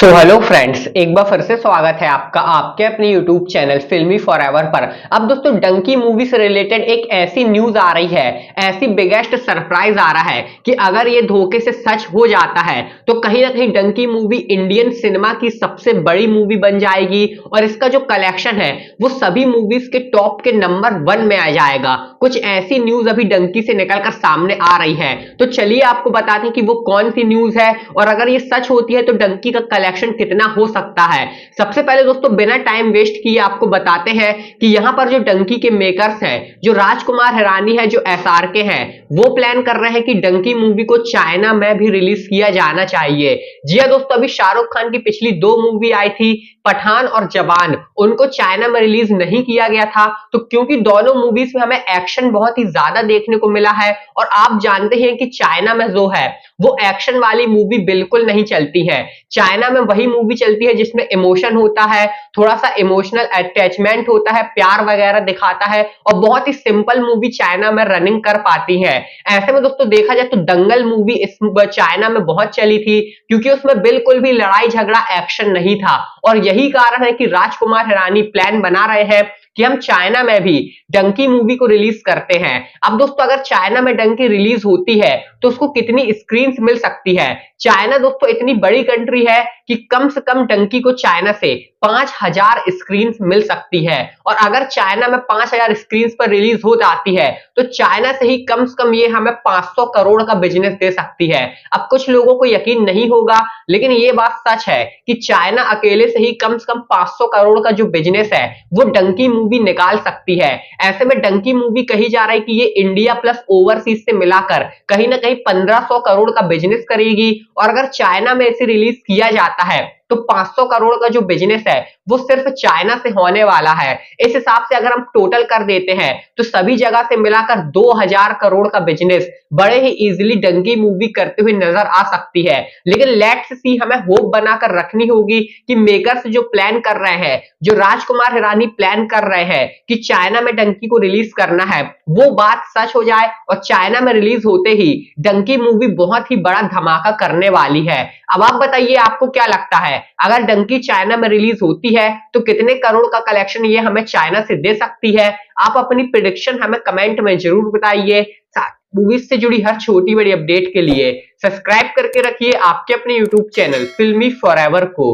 So hello friends, एक बार फिर से स्वागत है आपका आपके अपने यूट्यूब चैनल फिल्मी फॉरएवर पर। अब दोस्तों डंकी मूवी से रिलेटेड एक ऐसी न्यूज आ रही है, ऐसी बिगेस्ट सरप्राइज आ रहा है कि अगर ये धोखे से सच हो जाता है तो कहीं ना कहीं डंकी मूवी इंडियन सिनेमा की सबसे बड़ी मूवी बन जाएगी और इसका जो कलेक्शन है वो सभी मूवीज के टॉप के नंबर 1 में आ जाएगा। कुछ ऐसी न्यूज अभी डंकी से निकलकर सामने आ रही है, तो चलिए आपको बताते हैं कि वो कौन सी न्यूज है और अगर ये सच होती है तो डंकी का कलेक्शन कितना हो सकता है। सबसे पहले दोस्तों बिना टाइम वेस्ट किए आपको बताते हैं कि यहां पर जो डंकी के मेकर्स हैं, जो राजकुमार हिरानी है, जो एसआरके हैं, वो प्लान कर रहे हैं कि डंकी मूवी को चाइना में भी रिलीज किया जाना चाहिए। जी हां दोस्तों, अभी शाहरुख खान की पिछली 2 मूवी आई थी, पठान और जवान, उनको चाइना में रिलीज नहीं किया गया था, तो क्योंकि दोनों मूवीज में हमें एक्शन बहुत ही ज्यादा देखने को मिला है और आप जानते हैं कि चाइना में जो है वो एक्शन वाली मूवी बिल्कुल नहीं चलती है। चाइना में वही मूवी चलती है जिसमें इमोशन होता है, थोड़ा सा इमोशनल अटैचमेंट होता है, प्यार वगैरह दिखाता है और बहुत ही सिंपल मूवी चाइना में रनिंग कर पाती है। ऐसे में दोस्तों देखा जाए तो दंगल मूवी इस चाइना में बहुत चली थी क्योंकि उसमें बिल्कुल भी लड़ाई झगड़ा एक्शन नहीं था और यही कारण है कि राजकुमार हिरानी प्लान बना रहे हैं कि हम चाइना में भी डंकी मूवी को रिलीज करते हैं। अब दोस्तों अगर चाइना में डंकी रिलीज होती है तो उसको कितनी स्क्रीन्स मिल सकती है? चाइना दोस्तों इतनी बड़ी कंट्री है कि कम से कम डंकी को चाइना से 5000 स्क्रीन्स मिल सकती है और अगर चाइना में 5000 स्क्रीन्स पर रिलीज हो जाती है तो चाइना से ही कम से कम ये हमें 500 करोड़ का बिजनेस दे सकती है। अब कुछ लोगों को यकीन नहीं होगा लेकिन ये बात सच है कि चाइना अकेले से ही कम 500 करोड़ का जो बिजनेस है वो डंकी मूवी निकाल सकती है। ऐसे में डंकी मूवी कही जा रहा है कि ये इंडिया प्लस ओवरसीज से मिलाकर कहीं ना कहीं 1500 करोड़ का बिजनेस करेगी और अगर चाइना में इसे रिलीज किया जाता है तो 500 करोड़ का जो बिजनेस है वो सिर्फ चाइना से होने वाला है। इस हिसाब से अगर हम टोटल कर देते हैं तो सभी जगह से मिलाकर 2000 करोड़ का बिजनेस बड़े ही इजीली डंकी मूवी करते हुए नजर आ सकती है। लेकिन लेट्स सी, हमें होप बनाकर रखनी होगी कि मेकर्स जो प्लान कर रहे हैं, जो राजकुमार हिरानी प्लान कर रहे हैं कि चाइना में डंकी को रिलीज करना है, वो बात सच हो जाए और चाइना में रिलीज होते ही डंकी मूवी बहुत ही बड़ा धमाका करने वाली है। अब आप बताइए आपको क्या लगता है, अगर डंकी चाइना में रिलीज होती है तो कितने करोड़ का कलेक्शन ये हमें चाइना से दे सकती है? आप अपनी प्रेडिक्शन हमें कमेंट में जरूर बताइए। मूवीज से जुड़ी हर छोटी बड़ी अपडेट के लिए सब्सक्राइब करके रखिए आपके अपने यूट्यूब चैनल फिल्मी फॉरएवर को।